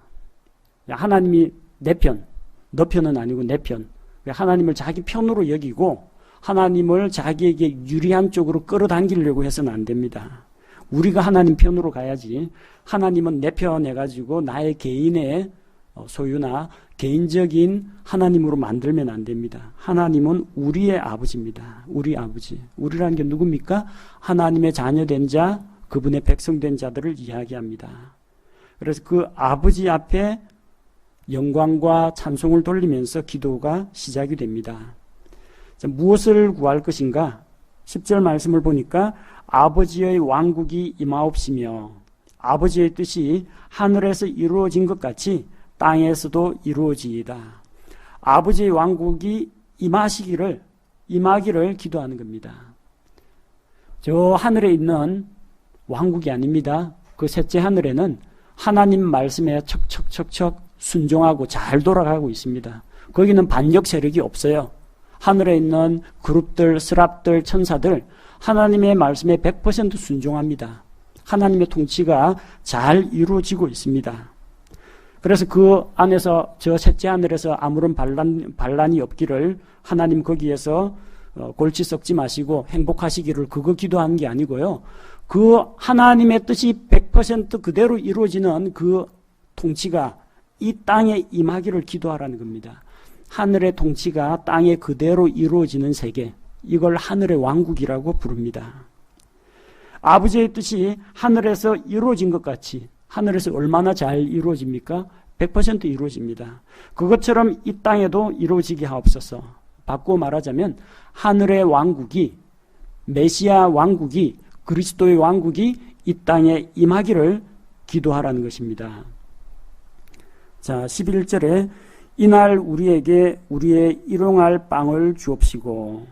하나님이 내 편, 너 편은 아니고 내 편. 하나님을 자기 편으로 여기고 하나님을 자기에게 유리한 쪽으로 끌어당기려고 해서는 안 됩니다. 우리가 하나님 편으로 가야지 하나님은 내 편 해가지고 나의 개인의 소유나 개인적인 하나님으로 만들면 안 됩니다. 하나님은 우리의 아버지입니다. 우리 아버지. 우리라는 게 누굽니까? 하나님의 자녀된 자, 그분의 백성된 자들을 이야기합니다. 그래서 그 아버지 앞에 영광과 찬송을 돌리면서 기도가 시작이 됩니다. 자, 무엇을 구할 것인가? 10절 말씀을 보니까 아버지의 왕국이 임하옵시며 아버지의 뜻이 하늘에서 이루어진 것 같이 땅에서도 이루어지이다. 아버지의 왕국이 임하기를 기도하는 겁니다. 저 하늘에 있는 왕국이 아닙니다. 그 셋째 하늘에는 하나님 말씀에 척척척척 순종하고 잘 돌아가고 있습니다. 거기는 반역 세력이 없어요. 하늘에 있는 그룹들, 스랍들, 천사들 하나님의 말씀에 100% 순종합니다. 하나님의 통치가 잘 이루어지고 있습니다. 그래서 그 안에서 저 셋째 하늘에서 아무런 반란이 없기를 하나님 거기에서 골치 썩지 마시고 행복하시기를 그거 기도하는 게 아니고요. 그 하나님의 뜻이 100% 그대로 이루어지는 그 통치가 이 땅에 임하기를 기도하라는 겁니다. 하늘의 통치가 땅에 그대로 이루어지는 세계, 이걸 하늘의 왕국이라고 부릅니다. 아버지의 뜻이 하늘에서 이루어진 것 같이 하늘에서 얼마나 잘 이루어집니까? 100% 이루어집니다. 그것처럼 이 땅에도 이루어지게 하옵소서. 바꾸어 말하자면 하늘의 왕국이, 메시아 왕국이, 그리스도의 왕국이 이 땅에 임하기를 기도하라는 것입니다. 자, 11절에 이날 우리에게 우리의 일용할 빵을 주옵시고,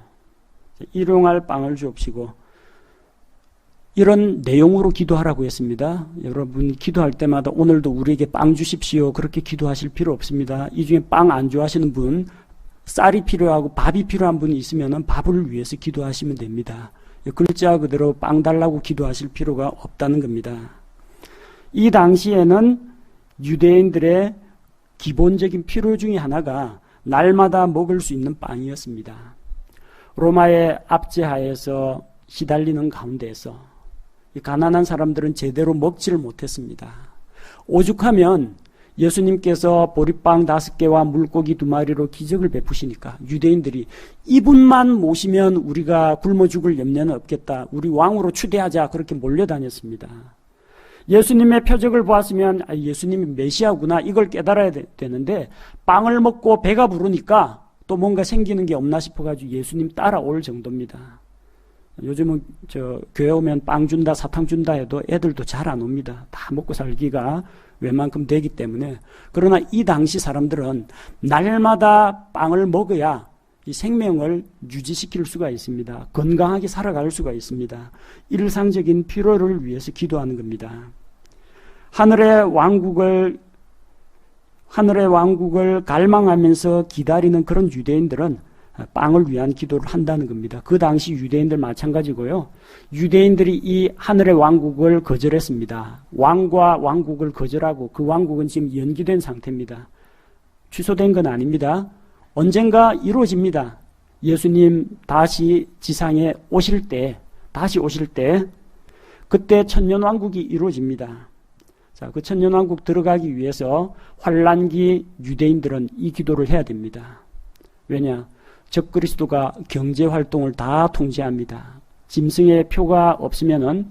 일용할 빵을 주옵시고, 이런 내용으로 기도하라고 했습니다. 여러분 기도할 때마다 오늘도 우리에게 빵 주십시오 그렇게 기도하실 필요 없습니다. 이 중에 빵 안 좋아하시는 분, 쌀이 필요하고 밥이 필요한 분이 있으면 밥을 위해서 기도하시면 됩니다. 글자 그대로 빵 달라고 기도하실 필요가 없다는 겁니다. 이 당시에는 유대인들의 기본적인 필요 중에 하나가 날마다 먹을 수 있는 빵이었습니다. 로마의 압제하에서 시달리는 가운데에서 가난한 사람들은 제대로 먹지를 못했습니다. 오죽하면 예수님께서 보리빵 5개와 물고기 2마리로 기적을 베푸시니까 유대인들이 이분만 모시면 우리가 굶어 죽을 염려는 없겠다. 우리 왕으로 추대하자. 그렇게 몰려다녔습니다. 예수님의 표적을 보았으면 예수님이 메시아구나 이걸 깨달아야 되는데 빵을 먹고 배가 부르니까 또 뭔가 생기는 게 없나 싶어가지고 예수님 따라올 정도입니다. 요즘은 교회 오면 빵 준다 사탕 준다 해도 애들도 잘 안 옵니다. 다 먹고 살기가 웬만큼 되기 때문에. 그러나 이 당시 사람들은 날마다 빵을 먹어야 이 생명을 유지시킬 수가 있습니다. 건강하게 살아갈 수가 있습니다. 일상적인 필요를 위해서 기도하는 겁니다. 하늘의 왕국을 갈망하면서 기다리는 그런 유대인들은 빵을 위한 기도를 한다는 겁니다. 그 당시 유대인들 마찬가지고요. 유대인들이 이 하늘의 왕국을 거절했습니다. 왕과 왕국을 거절하고 그 왕국은 지금 연기된 상태입니다. 취소된 건 아닙니다. 언젠가 이루어집니다. 예수님 다시 지상에 다시 오실 때 그때 천년왕국이 이루어집니다. 자, 그 천년왕국 들어가기 위해서 환란기 유대인들은 이 기도를 해야 됩니다. 왜냐? 적그리스도가 경제활동을 다 통제합니다. 짐승의 표가 없으면은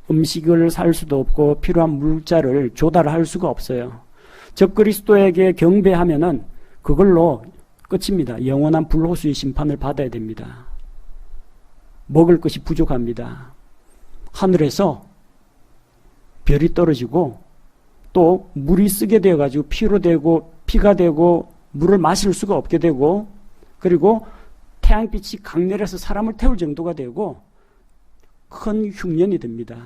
음식을 살 수도 없고 필요한 물자를 조달할 수가 없어요. 적그리스도에게 경배하면은 그걸로 끝입니다. 영원한 불호수의 심판을 받아야 됩니다. 먹을 것이 부족합니다. 하늘에서 별이 떨어지고 또 물이 쓰게 되어가지고 피로 되고 피가 되고 물을 마실 수가 없게 되고 그리고 태양빛이 강렬해서 사람을 태울 정도가 되고 큰 흉년이 됩니다.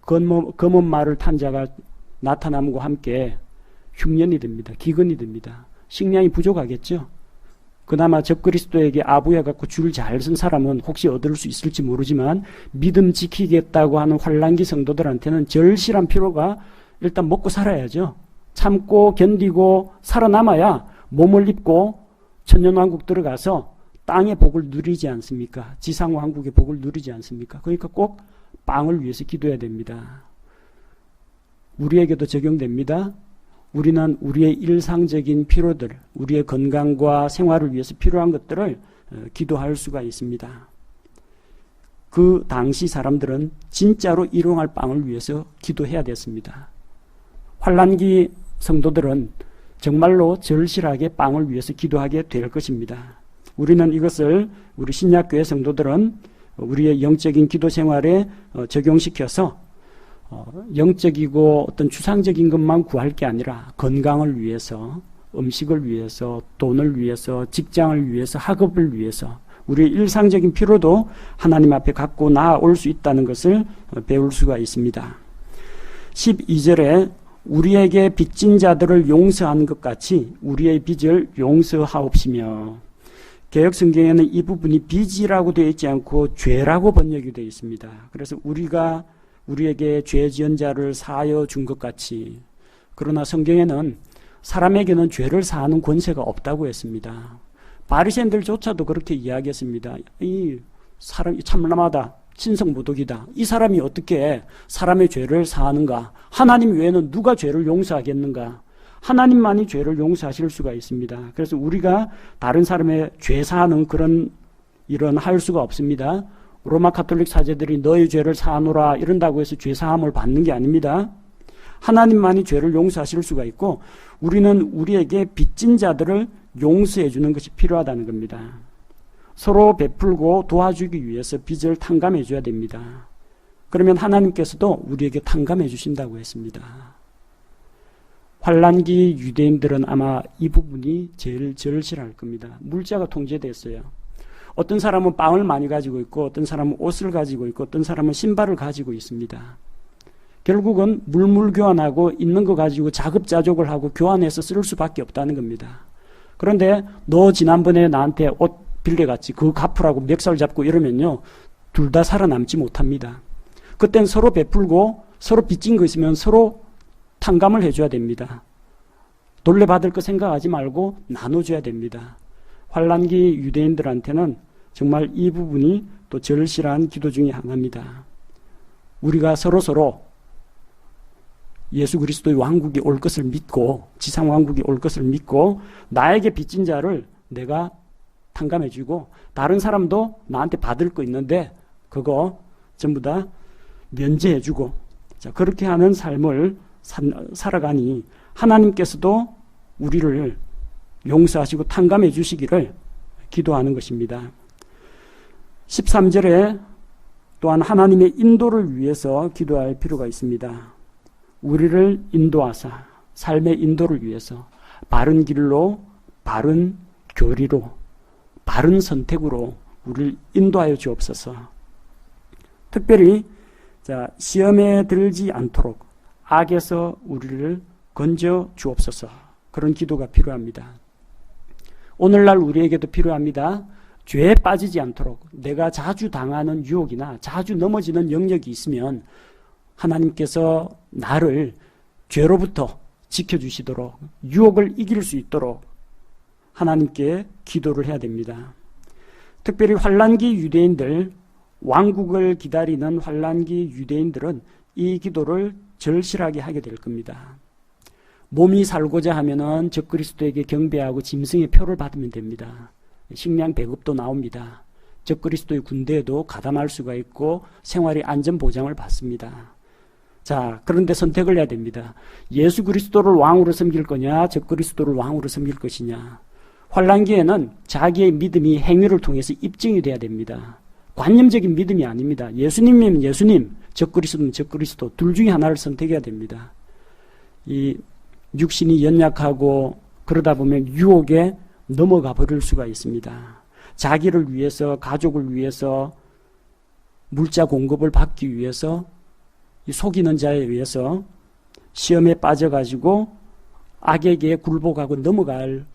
검은 말을 탄 자가 나타남과 함께 흉년이 됩니다. 기근이 됩니다. 식량이 부족하겠죠. 그나마 적그리스도에게 아부해갖고 줄 잘 쓴 사람은 혹시 얻을 수 있을지 모르지만 믿음 지키겠다고 하는 환란기 성도들한테는 절실한 필요가 일단 먹고 살아야죠. 참고 견디고 살아남아야 몸을 입고 천년왕국 들어가서 땅의 복을 누리지 않습니까? 지상왕국의 복을 누리지 않습니까? 그러니까 꼭 빵을 위해서 기도해야 됩니다. 우리에게도 적용됩니다. 우리는 우리의 일상적인 필요들, 우리의 건강과 생활을 위해서 필요한 것들을 기도할 수가 있습니다. 그 당시 사람들은 진짜로 일용할 빵을 위해서 기도해야 됐습니다. 환란기 성도들은 정말로 절실하게 빵을 위해서 기도하게 될 것입니다. 우리는 이것을 우리 신약교회 성도들은 우리의 영적인 기도 생활에 적용시켜서 영적이고 어떤 추상적인 것만 구할 게 아니라 건강을 위해서, 음식을 위해서, 돈을 위해서, 직장을 위해서, 학업을 위해서 우리의 일상적인 필요도 하나님 앞에 갖고 나아올 수 있다는 것을 배울 수가 있습니다. 12절에 우리에게 빚진 자들을 용서한 것 같이 우리의 빚을 용서하옵시며. 개역성경에는 이 부분이 빚이라고 되어 있지 않고 죄라고 번역이 되어 있습니다. 그래서 우리가 우리에게 죄 지은 자를 사하여 준 것 같이. 그러나 성경에는 사람에게는 죄를 사하는 권세가 없다고 했습니다. 바리새인들조차도 그렇게 이야기했습니다. 이 사람이 참람하다, 신성모독이다. 이 사람이 어떻게 사람의 죄를 사하는가? 하나님 외에는 누가 죄를 용서하겠는가? 하나님만이 죄를 용서하실 수가 있습니다. 그래서 우리가 다른 사람의 죄 사하는 그런 일은 할 수가 없습니다. 로마 가톨릭 사제들이 너의 죄를 사하노라 이런다고 해서 죄 사함을 받는 게 아닙니다. 하나님만이 죄를 용서하실 수가 있고 우리는 우리에게 빚진 자들을 용서해 주는 것이 필요하다는 겁니다. 서로 베풀고 도와주기 위해서 빚을 탕감해 줘야 됩니다. 그러면 하나님께서도 우리에게 탕감해 주신다고 했습니다. 환란기 유대인들은 아마 이 부분이 제일 절실할 겁니다. 물자가 통제됐어요. 어떤 사람은 빵을 많이 가지고 있고 어떤 사람은 옷을 가지고 있고 어떤 사람은 신발을 가지고 있습니다. 결국은 물물 교환하고 있는 거 가지고 자급자족을 하고 교환해서 쓸 수밖에 없다는 겁니다. 그런데 너 지난번에 나한테 옷 빌려갔지 그거 갚으라고 멱살 잡고 이러면요 둘 다 살아남지 못합니다. 그땐 서로 베풀고 서로 빚진 거 있으면 서로 탕감을 해줘야 됩니다. 돌려받을 거 생각하지 말고 나눠줘야 됩니다. 환란기 유대인들한테는 정말 이 부분이 또 절실한 기도 중에 하나입니다. 우리가 서로 예수 그리스도의 왕국이 올 것을 믿고 지상 왕국이 올 것을 믿고 나에게 빚진 자를 내가 탕감해주고 다른 사람도 나한테 받을 거 있는데 그거 전부 다 면제해주고 자 그렇게 하는 삶을 살아가니 하나님께서도 우리를 용서하시고 탕감해 주시기를 기도하는 것입니다. 13절에 또한 하나님의 인도를 위해서 기도할 필요가 있습니다. 우리를 인도하사 삶의 인도를 위해서 바른 길로 바른 교리로 바른 선택으로 우리를 인도하여 주옵소서. 특별히 시험에 들지 않도록 악에서 우리를 건져 주옵소서. 그런 기도가 필요합니다. 오늘날 우리에게도 필요합니다. 죄에 빠지지 않도록 내가 자주 당하는 유혹이나 자주 넘어지는 영역이 있으면 하나님께서 나를 죄로부터 지켜주시도록 유혹을 이길 수 있도록 하나님께 기도를 해야 됩니다. 특별히 환란기 유대인들, 왕국을 기다리는 환란기 유대인들은 이 기도를 절실하게 하게 될 겁니다. 몸이 살고자 하면은 적그리스도에게 경배하고 짐승의 표를 받으면 됩니다. 식량 배급도 나옵니다. 적그리스도의 군대에도 가담할 수가 있고 생활의 안전 보장을 받습니다. 자, 그런데 선택을 해야 됩니다. 예수 그리스도를 왕으로 섬길 거냐, 적그리스도를 왕으로 섬길 것이냐. 환란기에는 자기의 믿음이 행위를 통해서 입증이 돼야 됩니다. 관념적인 믿음이 아닙니다. 예수님이면 예수님, 적그리스도는 적그리스도, 둘 중에 하나를 선택해야 됩니다. 이 육신이 연약하고 그러다 보면 유혹에 넘어가 버릴 수가 있습니다. 자기를 위해서, 가족을 위해서, 물자 공급을 받기 위해서, 이 속이는 자에 의해서 시험에 빠져가지고 악에게 굴복하고 넘어갈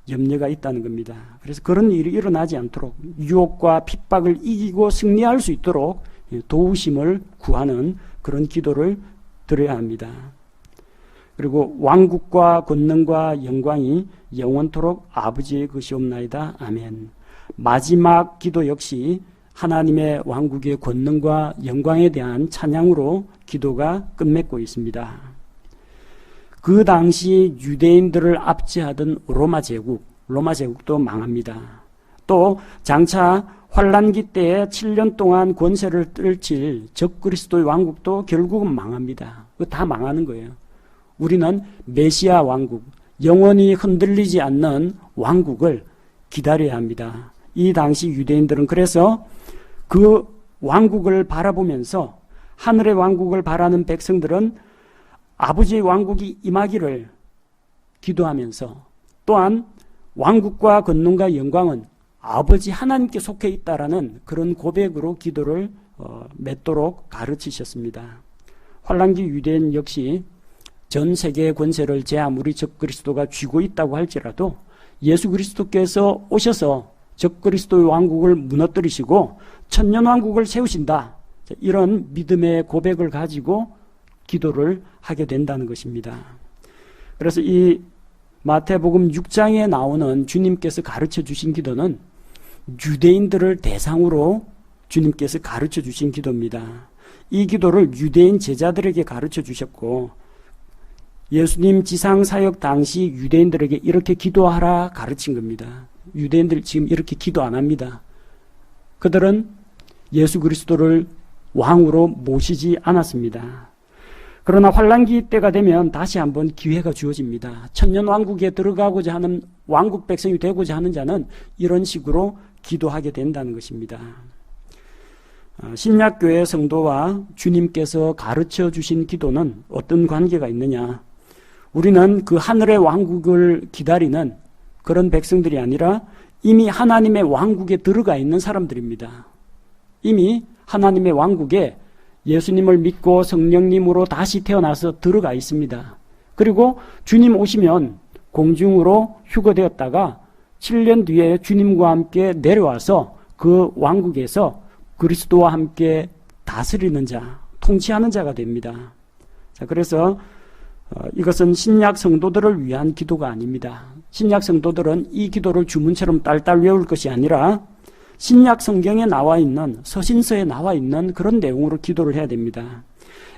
염려가 있다는 겁니다. 그래서 그런 일이 일어나지 않도록 유혹과 핍박을 이기고 승리할 수 있도록 도우심을 구하는 그런 기도를 드려야 합니다. 그리고 왕국과 권능과 영광이 영원토록 아버지의 것이옵나이다. 아멘. 마지막 기도 역시 하나님의 왕국의 권능과 영광에 대한 찬양으로 기도가 끝맺고 있습니다. 그 당시 유대인들을 압제하던 로마 제국도 망합니다. 또 장차 환란기 때에 7년 동안 권세를 떨칠 적그리스도의 왕국도 결국은 망합니다. 그거 다 망하는 거예요. 우리는 메시아 왕국, 영원히 흔들리지 않는 왕국을 기다려야 합니다. 이 당시 유대인들은 그래서 그 왕국을 바라보면서 하늘의 왕국을 바라는 백성들은 아버지의 왕국이 임하기를 기도하면서 또한 왕국과 권능과 영광은 아버지 하나님께 속해 있다라는 그런 고백으로 기도를 맺도록 가르치셨습니다. 환란기 유대인 역시 전 세계의 권세를 제 아무리 적그리스도가 쥐고 있다고 할지라도 예수 그리스도께서 오셔서 적그리스도의 왕국을 무너뜨리시고 천년왕국을 세우신다. 이런 믿음의 고백을 가지고 기도를 하게 된다는 것입니다. 그래서 이 마태복음 6장에 나오는 주님께서 가르쳐 주신 기도는 유대인들을 대상으로 주님께서 가르쳐 주신 기도입니다. 이 기도를 유대인 제자들에게 가르쳐 주셨고 예수님 지상사역 당시 유대인들에게 이렇게 기도하라 가르친 겁니다. 유대인들 지금 이렇게 기도 안 합니다. 그들은 예수 그리스도를 왕으로 모시지 않았습니다. 그러나 환란기 때가 되면 다시 한번 기회가 주어집니다. 천년왕국에 들어가고자 하는 왕국 백성이 되고자 하는 자는 이런 식으로 기도하게 된다는 것입니다. 신약교회 성도와 주님께서 가르쳐 주신 기도는 어떤 관계가 있느냐? 우리는 그 하늘의 왕국을 기다리는 그런 백성들이 아니라 이미 하나님의 왕국에 들어가 있는 사람들입니다. 이미 하나님의 왕국에 예수님을 믿고 성령님으로 다시 태어나서 들어가 있습니다. 그리고 주님 오시면 공중으로 휴거되었다가 7년 뒤에 주님과 함께 내려와서 그 왕국에서 그리스도와 함께 다스리는 자, 통치하는 자가 됩니다. 자, 그래서 이것은 신약 성도들을 위한 기도가 아닙니다. 신약 성도들은 이 기도를 주문처럼 딸딸 외울 것이 아니라 신약 성경에 나와 있는 서신서에 나와 있는 그런 내용으로 기도를 해야 됩니다.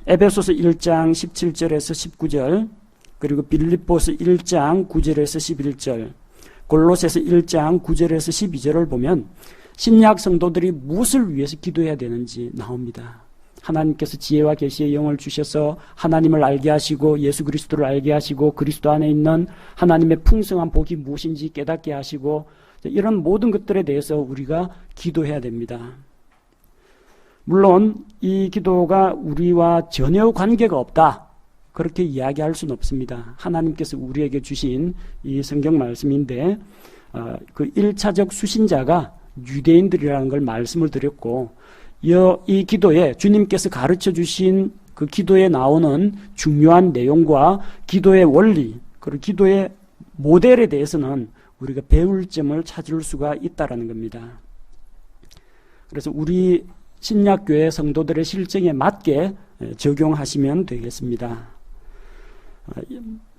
에베소서 1장 17절에서 19절, 그리고 빌립보서 1장 9절에서 11절, 골로새서 1장 9절에서 12절을 보면 신약 성도들이 무엇을 위해서 기도해야 되는지 나옵니다. 하나님께서 지혜와 계시의 영을 주셔서 하나님을 알게 하시고 예수 그리스도를 알게 하시고 그리스도 안에 있는 하나님의 풍성한 복이 무엇인지 깨닫게 하시고 이런 모든 것들에 대해서 우리가 기도해야 됩니다. 물론 이 기도가 우리와 전혀 관계가 없다. 그렇게 이야기할 수는 없습니다. 하나님께서 우리에게 주신 이 성경 말씀인데 그 1차적 수신자가 유대인들이라는 걸 말씀을 드렸고 이 기도에 주님께서 가르쳐 주신 그 기도에 나오는 중요한 내용과 기도의 원리 그리고 기도의 모델에 대해서는 우리가 배울 점을 찾을 수가 있다는 겁니다. 그래서 우리 신약교회 성도들의 실정에 맞게 적용하시면 되겠습니다.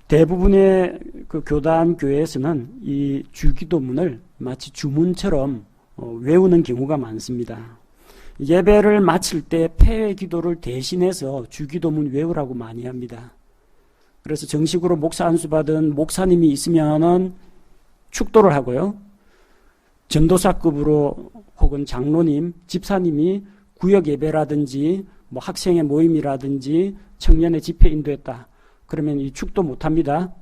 대부분의 그 교단 교회에서는 이 주기도문을 마치 주문처럼 외우는 경우가 많습니다. 예배를 마칠 때 폐회 기도를 대신해서 주기도문 외우라고 많이 합니다. 그래서 정식으로 목사 안수 받은 목사님이 있으면은 축도를 하고요. 전도사급으로 혹은 장로님, 집사님이 구역 예배라든지 뭐 학생의 모임이라든지 청년의 집회 인도했다. 그러면 이 축도 못합니다.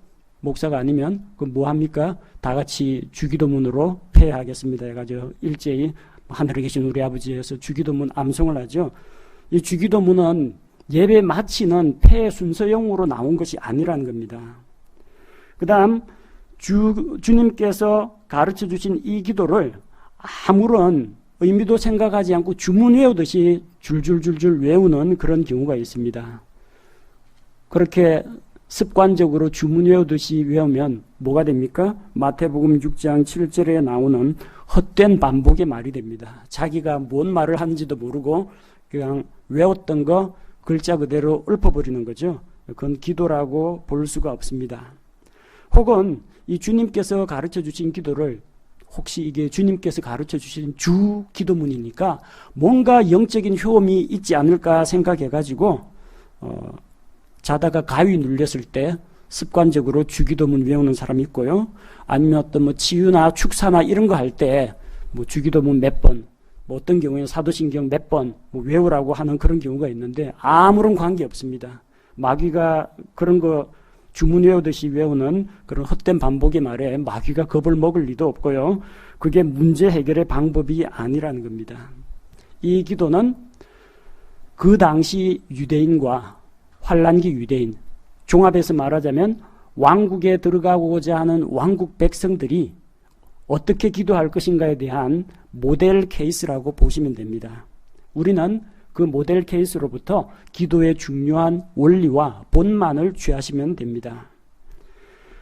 목사가 아니면 그럼 뭐 합니까? 다 같이 주기도문으로 폐회하겠습니다 해가지고 일제히 하늘에 계신 우리 아버지에서 주기도문 암송을 하죠. 이 주기도문은 예배 마치는 폐회 순서용으로 나온 것이 아니라는 겁니다. 그 다음 주님께서 가르쳐 주신 이 기도를 아무런 의미도 생각하지 않고 주문 외우듯이 줄줄줄줄 외우는 그런 경우가 있습니다. 그렇게 습관적으로 주문 외우듯이 외우면 뭐가 됩니까? 마태복음 6장 7절에 나오는 헛된 반복의 말이 됩니다. 자기가 뭔 말을 하는지도 모르고 그냥 외웠던 거 글자 그대로 읊어버리는 거죠. 그건 기도라고 볼 수가 없습니다. 혹은 이 주님께서 가르쳐 주신 기도를 혹시 이게 주님께서 가르쳐 주신 주 기도문이니까 뭔가 영적인 효험이 있지 않을까 생각해가지고 자다가 가위 눌렸을 때 습관적으로 주기도문 외우는 사람이 있고요. 아니면 어떤 뭐 치유나 축사나 이런 거 할 때 뭐 주기도문 몇 번, 뭐 어떤 경우에는 사도신경 몇 번 뭐 외우라고 하는 그런 경우가 있는데 아무런 관계 없습니다. 마귀가 그런 거 주문 외우듯이 외우는 그런 헛된 반복의 말에 마귀가 겁을 먹을 리도 없고요. 그게 문제 해결의 방법이 아니라는 겁니다. 이 기도는 그 당시 유대인과 환란기 유대인, 종합해서 말하자면 왕국에 들어가고자 하는 왕국 백성들이 어떻게 기도할 것인가에 대한 모델 케이스라고 보시면 됩니다. 우리는 그 모델 케이스로부터 기도의 중요한 원리와 본만을 취하시면 됩니다.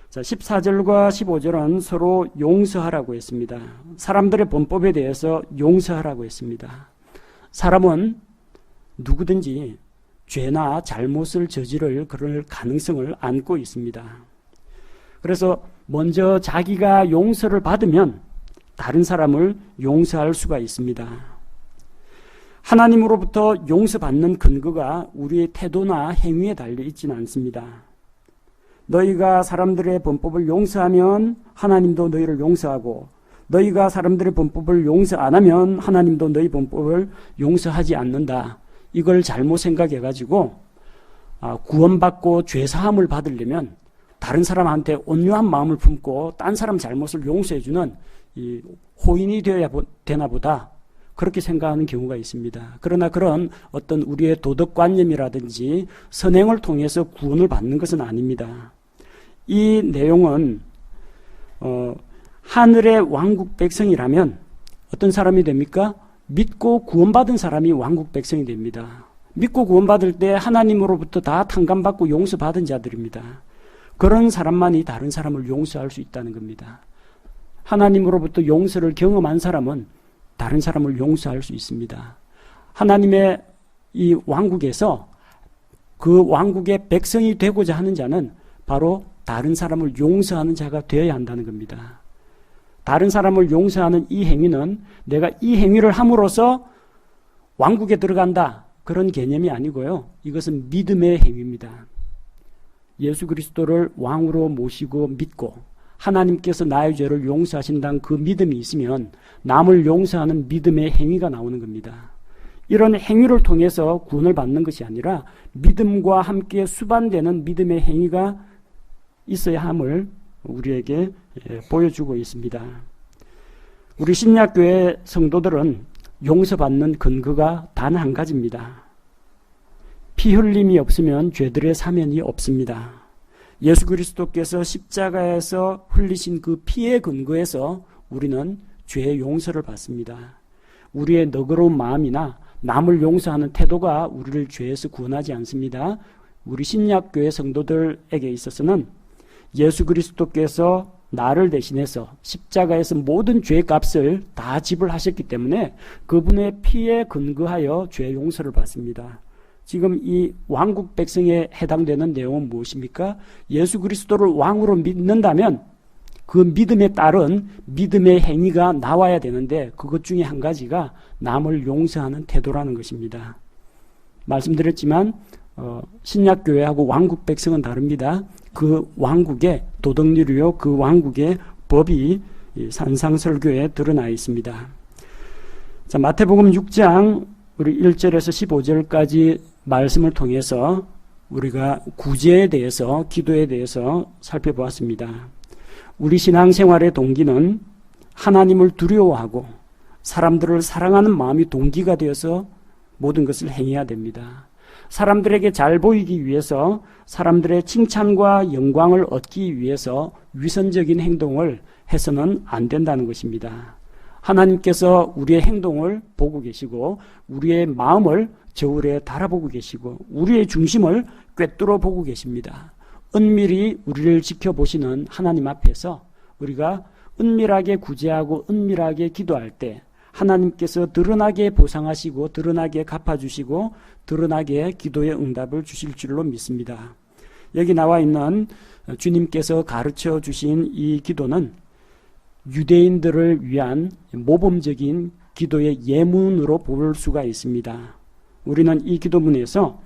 자, 14절과 15절은 서로 용서하라고 했습니다. 사람들의 범법에 대해서 용서하라고 했습니다. 사람은 누구든지 죄나 잘못을 저지를 그럴 가능성을 안고 있습니다. 그래서 먼저 자기가 용서를 받으면 다른 사람을 용서할 수가 있습니다. 하나님으로부터 용서받는 근거가 우리의 태도나 행위에 달려 있지는 않습니다. 너희가 사람들의 범법을 용서하면 하나님도 너희를 용서하고, 너희가 사람들의 범법을 용서 안 하면 하나님도 너희 범법을 용서하지 않는다. 이걸 잘못 생각해가지고 구원받고 죄사함을 받으려면 다른 사람한테 온유한 마음을 품고 딴 사람 잘못을 용서해주는 이 호인이 되어야 되나 보다, 그렇게 생각하는 경우가 있습니다. 그러나 그런 어떤 우리의 도덕관념이라든지 선행을 통해서 구원을 받는 것은 아닙니다. 이 내용은 하늘의 왕국 백성이라면 어떤 사람이 됩니까? 믿고 구원받은 사람이 왕국 백성이 됩니다. 믿고 구원받을 때 하나님으로부터 다 탕감받고 용서받은 자들입니다. 그런 사람만이 다른 사람을 용서할 수 있다는 겁니다. 하나님으로부터 용서를 경험한 사람은 다른 사람을 용서할 수 있습니다. 하나님의 이 왕국에서 그 왕국의 백성이 되고자 하는 자는 바로 다른 사람을 용서하는 자가 되어야 한다는 겁니다. 다른 사람을 용서하는 이 행위는 내가 이 행위를 함으로써 왕국에 들어간다, 그런 개념이 아니고요. 이것은 믿음의 행위입니다. 예수 그리스도를 왕으로 모시고 믿고 하나님께서 나의 죄를 용서하신다는 그 믿음이 있으면 남을 용서하는 믿음의 행위가 나오는 겁니다. 이런 행위를 통해서 구원을 받는 것이 아니라 믿음과 함께 수반되는 믿음의 행위가 있어야 함을 우리에게 보여주고 있습니다. 우리 신약교회 성도들은 용서받는 근거가 단 한 가지입니다. 피 흘림이 없으면 죄들의 사면이 없습니다. 예수 그리스도께서 십자가에서 흘리신 그 피의 근거에서 우리는 죄의 용서를 받습니다. 우리의 너그러운 마음이나 남을 용서하는 태도가 우리를 죄에서 구원하지 않습니다. 우리 신약교회 성도들에게 있어서는 예수 그리스도께서 나를 대신해서 십자가에서 모든 죄의 값을 다 지불하셨기 때문에 그분의 피에 근거하여 죄 용서를 받습니다. 지금 이 왕국 백성에 해당되는 내용은 무엇입니까? 예수 그리스도를 왕으로 믿는다면 그 믿음에 따른 믿음의 행위가 나와야 되는데 그것 중에 한 가지가 남을 용서하는 태도라는 것입니다. 말씀드렸지만 신약교회하고 왕국 백성은 다릅니다. 그 왕국의 도덕률이요, 그 왕국의 법이 산상설교에 드러나 있습니다. 자, 마태복음 6장 우리 1절에서 15절까지 말씀을 통해서 우리가 구제에 대해서, 기도에 대해서 살펴보았습니다. 우리 신앙생활의 동기는 하나님을 두려워하고 사람들을 사랑하는 마음이 동기가 되어서 모든 것을 행해야 됩니다. 사람들에게 잘 보이기 위해서, 사람들의 칭찬과 영광을 얻기 위해서 위선적인 행동을 해서는 안 된다는 것입니다. 하나님께서 우리의 행동을 보고 계시고 우리의 마음을 저울에 달아보고 계시고 우리의 중심을 꿰뚫어 보고 계십니다. 은밀히 우리를 지켜보시는 하나님 앞에서 우리가 은밀하게 구제하고 은밀하게 기도할 때 하나님께서 드러나게 보상하시고 드러나게 갚아주시고 드러나게 기도의 응답을 주실 줄로 믿습니다. 여기 나와 있는 주님께서 가르쳐 주신 이 기도는 유대인들을 위한 모범적인 기도의 예문으로 볼 수가 있습니다. 우리는 이 기도문에서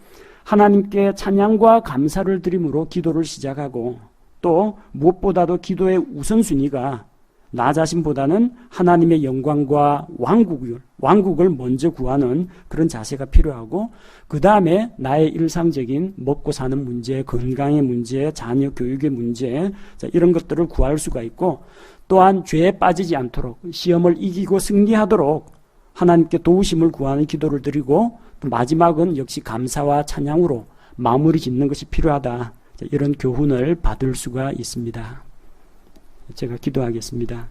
하나님께 찬양과 감사를 드림으로 기도를 시작하고 또 무엇보다도 기도의 우선순위가 나 자신보다는 하나님의 영광과 왕국을 먼저 구하는 그런 자세가 필요하고 그 다음에 나의 일상적인 먹고 사는 문제, 건강의 문제, 자녀 교육의 문제 이런 것들을 구할 수가 있고 또한 죄에 빠지지 않도록 시험을 이기고 승리하도록 하나님께 도우심을 구하는 기도를 드리고 또 마지막은 역시 감사와 찬양으로 마무리 짓는 것이 필요하다. 이런 교훈을 받을 수가 있습니다. 제가 기도하겠습니다.